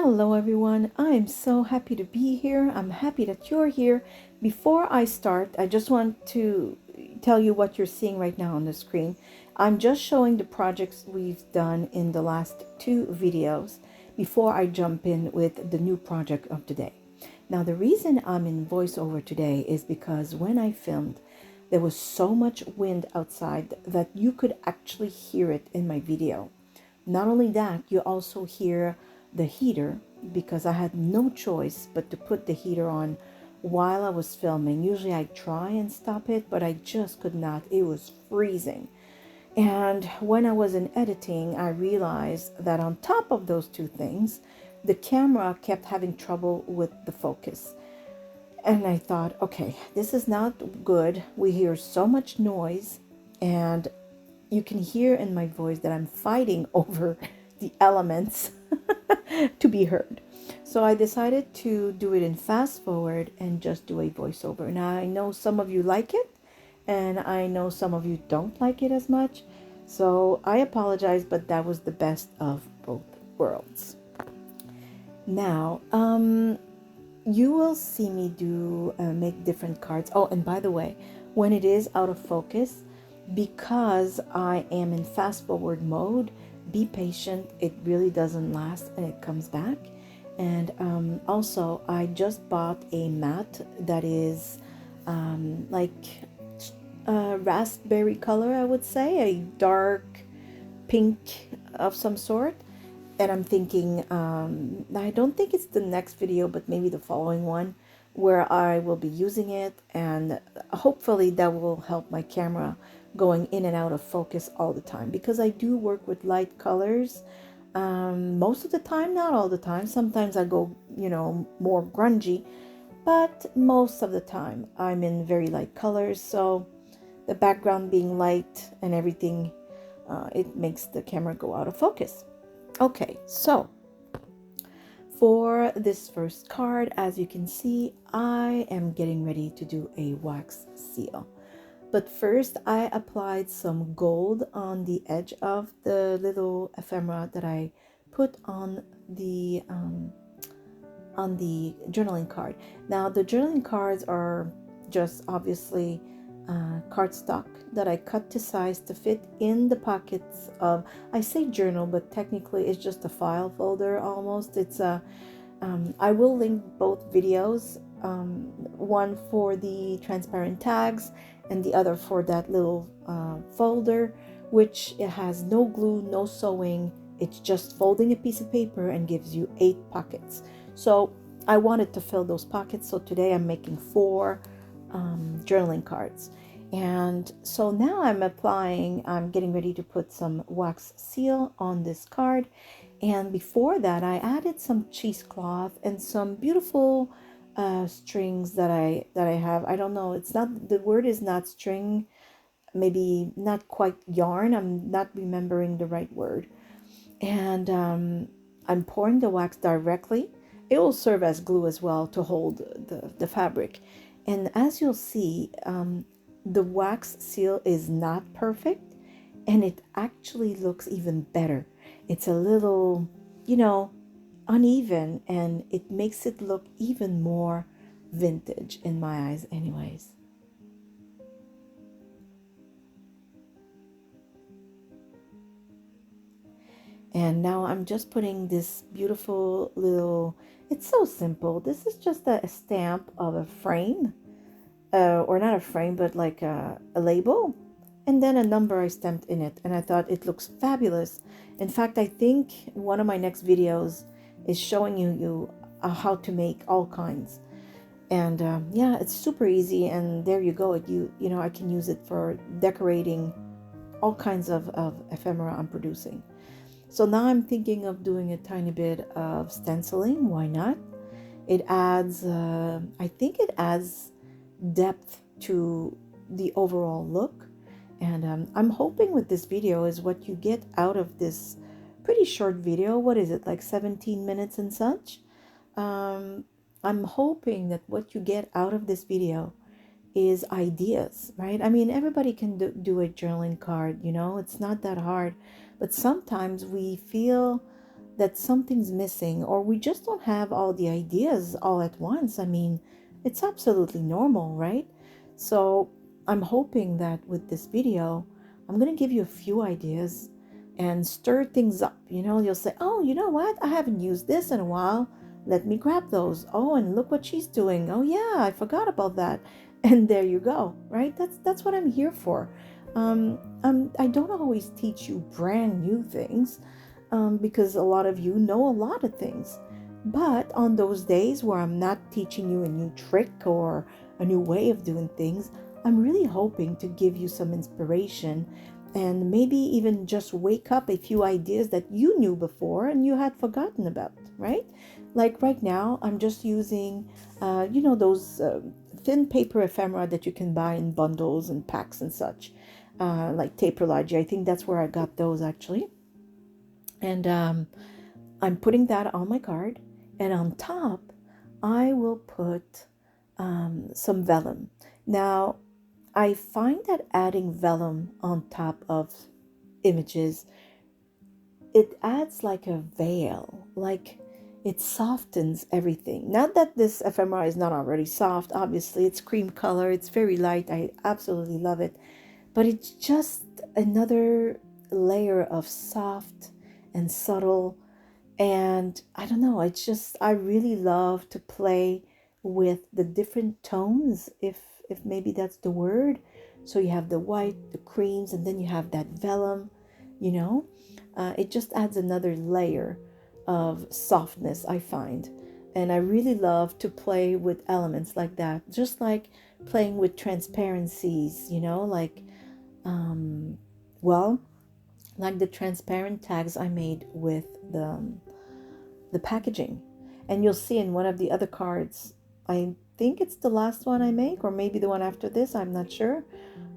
Hello, everyone. I'm so happy to be here. I'm happy that you're here. Before I start, I just want to tell you what you're seeing right now on the screen. I'm just showing the projects we've done in the last two videos before I jump in with the new project of today. Now, the reason I'm in voiceover today is because when I filmed, there was so much wind outside that you could actually hear it in my video. Not only that, you also hear the heater because I had no choice but to put the heater on while I was filming. Usually I try and stop it, but I just could not. It was freezing. And when I was in editing, I realized that on top of those two things, the camera kept having trouble with the focus. And I thought, okay, this is not good. We hear so much noise, and you can hear in my voice that I'm fighting over the elements to be heard. So I decided to do it in fast forward and just do a voiceover. Now I know some of you like it, and I know some of you don't like it as much. So I apologize, but that was the best of both worlds. Now, you will see me do make different cards. Oh, and by the way, when it is out of focus, because I am in fast forward mode, be patient. It really doesn't last and it comes back. And also, I just bought a mat that is like a raspberry color, I would say, a dark pink of some sort. And I'm thinking, I don't think it's the next video, but maybe the following one, where I will be using it, and hopefully that will help my camera going in and out of focus all the time, because I do work with light colors most of the time, not all the time. Sometimes I go, more grungy, but most of the time I'm in very light colors. So the background being light and everything, it makes the camera go out of focus. Okay, so for this first card, as you can see, I am getting ready to do a wax seal. But first, I applied some gold on the edge of the little ephemera that I put on the journaling card. Now, the journaling cards are just obviously cardstock that I cut to size to fit in the pockets of, I say journal, but technically it's just a file folder almost. It's a, I will link both videos, one for the transparent tags and the other for that little folder, which it has no glue, no sewing. It's just folding a piece of paper and gives you 8 pockets. So I wanted to fill those pockets. So today I'm making 4 journaling cards. And so now I'm getting ready to put some wax seal on this card. And before that, I added some cheesecloth and some beautiful strings that I have. I don't know, it's not, the word is not string, maybe not quite yarn. I'm not remembering the right word. And I'm pouring the wax directly. It will serve as glue as well to hold the fabric. And as you'll see, the wax seal is not perfect, and it actually looks even better. It's a little, uneven, and it makes it look even more vintage in my eyes anyways. And now I'm just putting this beautiful little, it's so simple. This is just a stamp of a frame, or not a frame, but like a label, and then a number I stamped in it, and I thought it looks fabulous. In fact, I think one of my next videos is showing you how to make all kinds. And yeah, it's super easy, and there you go. I can use it for decorating all kinds of ephemera I'm producing. So now I'm thinking of doing a tiny bit of stenciling. Why not? It adds, I think it adds depth to the overall look. And I'm hoping with this video is what you get out of this pretty short video. What is it, like 17 minutes and such? I'm hoping that what you get out of this video is ideas, right? I mean, everybody can do a journaling card, it's not that hard. But sometimes we feel that something's missing, or we just don't have all the ideas all at once. I mean, it's absolutely normal, right? So I'm hoping that with this video, I'm going to give you a few ideas and stir things up. You'll say, oh, you know what? I haven't used this in a while. Let me grab those. Oh, and look what she's doing. Oh, yeah, I forgot about that. And there you go, right? That's what I'm here for. I don't always teach you brand new things because a lot of you know a lot of things. But on those days where I'm not teaching you a new trick or a new way of doing things, I'm really hoping to give you some inspiration and maybe even just wake up a few ideas that you knew before and you had forgotten about, right? Like right now, I'm just using, those thin paper ephemera that you can buy in bundles and packs and such, like Taperlogy. I think that's where I got those actually. And I'm putting that on my card. And on top, I will put some vellum. Now, I find that adding vellum on top of images, it adds like a veil, like it softens everything. Not that this ephemera is not already soft, obviously, it's cream color, it's very light, I absolutely love it, but it's just another layer of soft and subtle. And I don't know, I really love to play with the different tones, if maybe that's the word. So you have the white, the creams, and then you have that vellum, you know. It just adds another layer of softness, I find. And I really love to play with elements like that, just like playing with transparencies, like, well, like the transparent tags I made with the packaging. And you'll see in one of the other cards, I think it's the last one I make, or maybe the one after this, I'm not sure.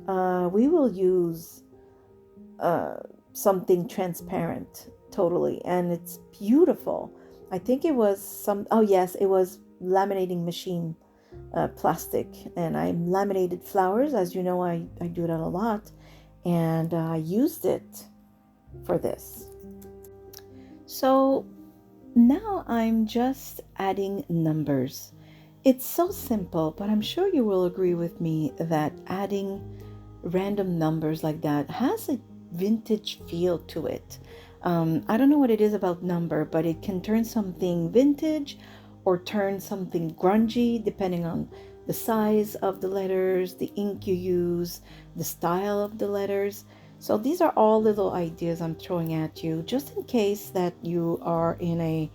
We will use something transparent totally, and it's beautiful. I think it was oh yes, it was laminating machine plastic, and I laminated flowers. As you know, I do that a lot, and I used it for this. So now I'm just adding numbers. It's so simple, but I'm sure you will agree with me that adding random numbers like that has a vintage feel to it. I don't know what it is about number, but it can turn something vintage or turn something grungy depending on the size of the letters, the ink you use, the style of the letters. So these are all little ideas I'm throwing at you just in case that you are in a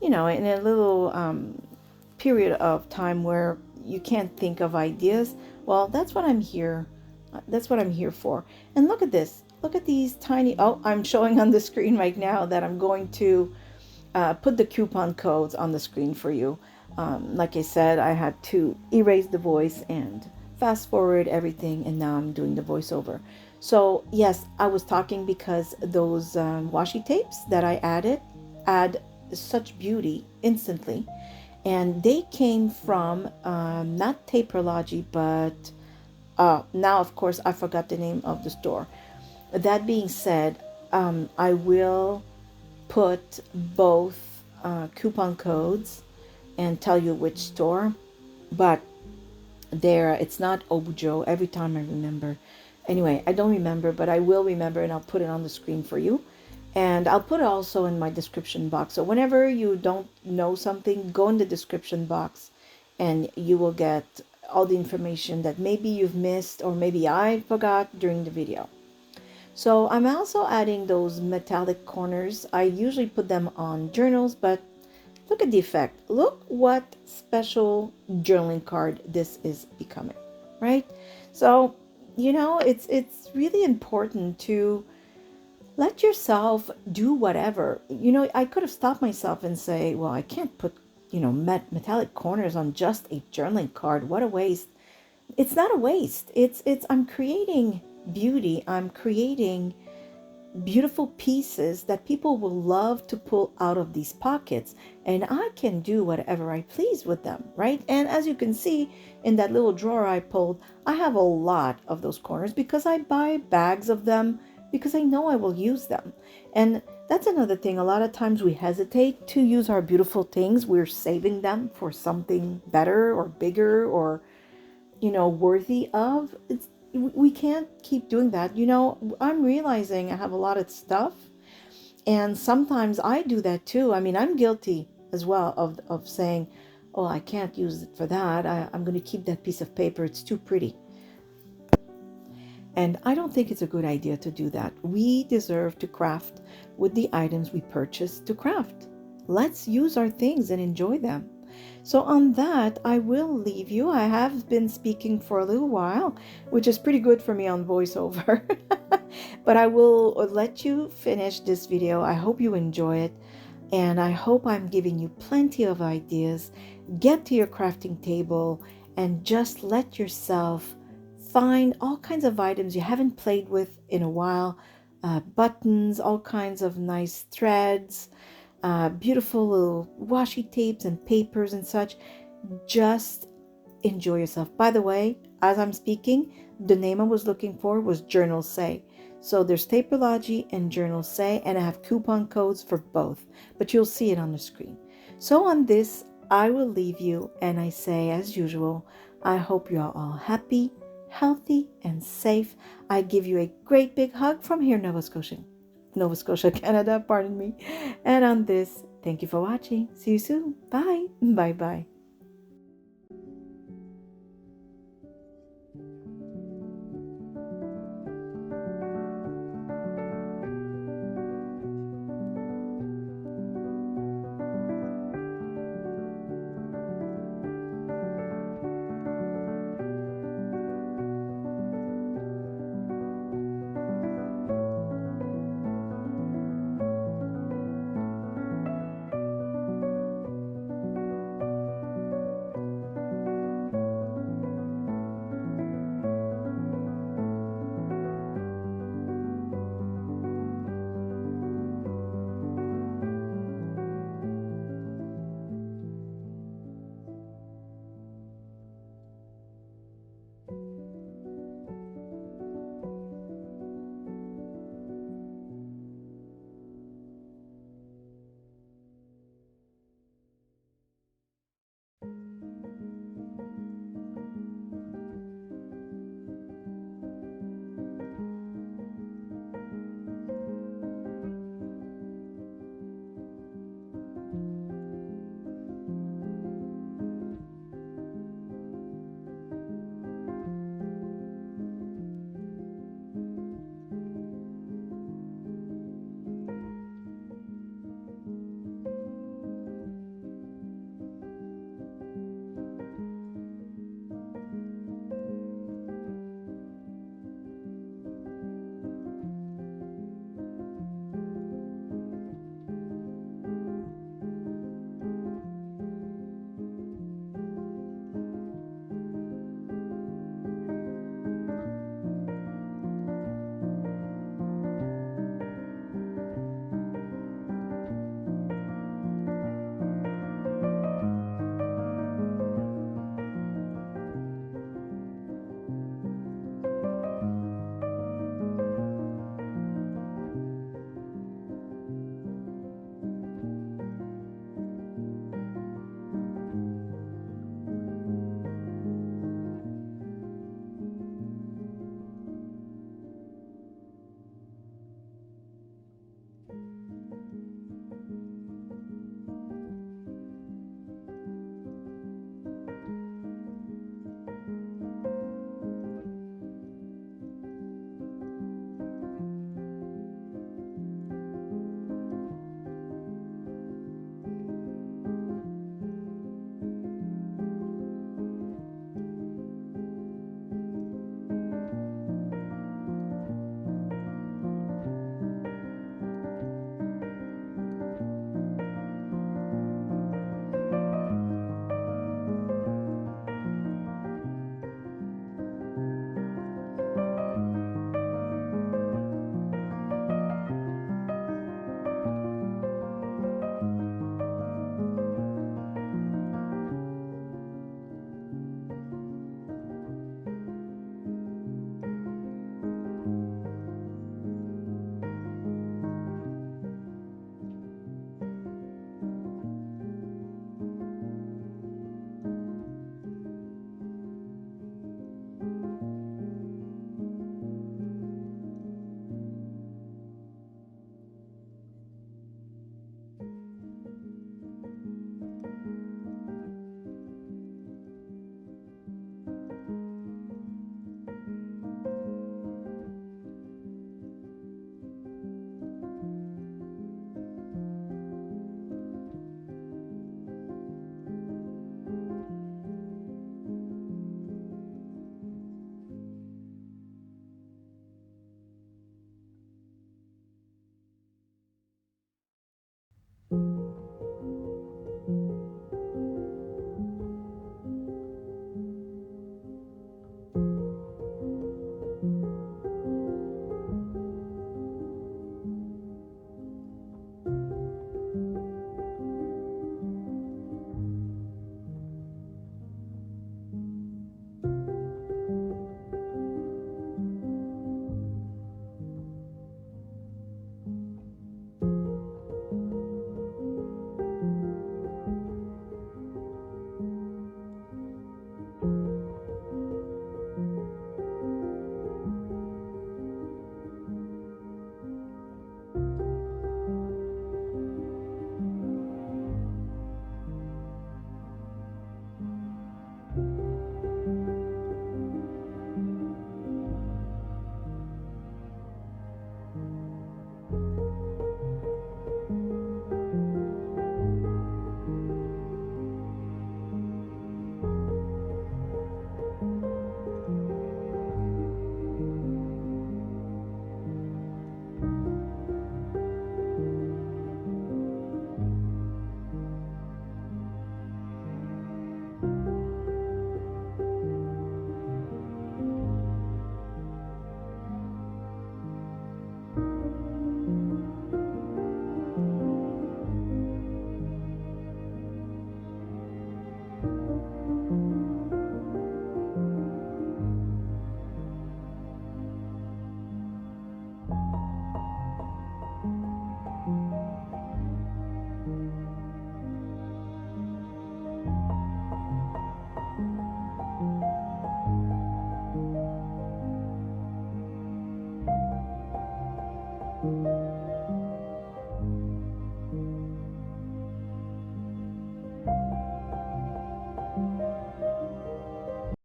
little period of time where you can't think of ideas. Well, that's what I'm here. That's what I'm here for. And look at this. Look at these tiny. Oh, I'm showing on the screen right now that I'm going to put the coupon codes on the screen for you. Like I said, I had to erase the voice and fast forward everything, and now I'm doing the voiceover. So yes, I was talking because those washi tapes that I add such beauty instantly, and they came from not Taperlogy, but now of course I forgot the name of the store. That being said, I will put both coupon codes and tell you which store, but it's not Obujo. Every time I remember. Anyway, I don't remember, but I will remember, and I'll put it on the screen for you. And I'll put it also in my description box. So whenever you don't know something, go in the description box and you will get all the information that maybe you've missed or maybe I forgot during the video. So I'm also adding those metallic corners. I usually put them on journals, but look at the effect. Look what special journaling card this is becoming, right? So, it's really important to let yourself do whatever. I could have stopped myself and say, well, I can't put, metallic corners on just a journaling card. What a waste. It's not a waste. I'm creating beauty. I'm creating beautiful pieces that people will love to pull out of these pockets, and I can do whatever I please with them, right? And as you can see in that little drawer I pulled, I have a lot of those corners because I buy bags of them because I know I will use them. And That's another thing. A lot of times we hesitate to use our beautiful things. We're saving them for something better or bigger or, worthy of. We can't keep doing that. I'm realizing I have a lot of stuff, and sometimes I do that too. I mean, I'm guilty as well of saying, oh, I can't use it for that. I'm going to keep that piece of paper. It's too pretty. And I don't think it's a good idea to do that. We deserve to craft with the items we purchase to craft. Let's use our things and enjoy them. So, on that, I will leave you. I have been speaking for a little while, which is pretty good for me on voiceover. But I will let you finish this video. I hope you enjoy it. And I hope I'm giving you plenty of ideas. Get to your crafting table and just let yourself find all kinds of items you haven't played with in a while, buttons, all kinds of nice threads, beautiful little washi tapes and papers and such. Just enjoy yourself. By the way, as I'm speaking, the name I was looking for was Journal Say. So there's Taperlogy and Journal Say, and I have coupon codes for both, but you'll see it on the screen. So on this, I will leave you, and I say, as usual, I hope you are all happy, healthy, and safe. I give you a great big hug from here, Nova Scotia, Canada, pardon me. And on this, thank you for watching. See you soon. Bye. Bye-bye.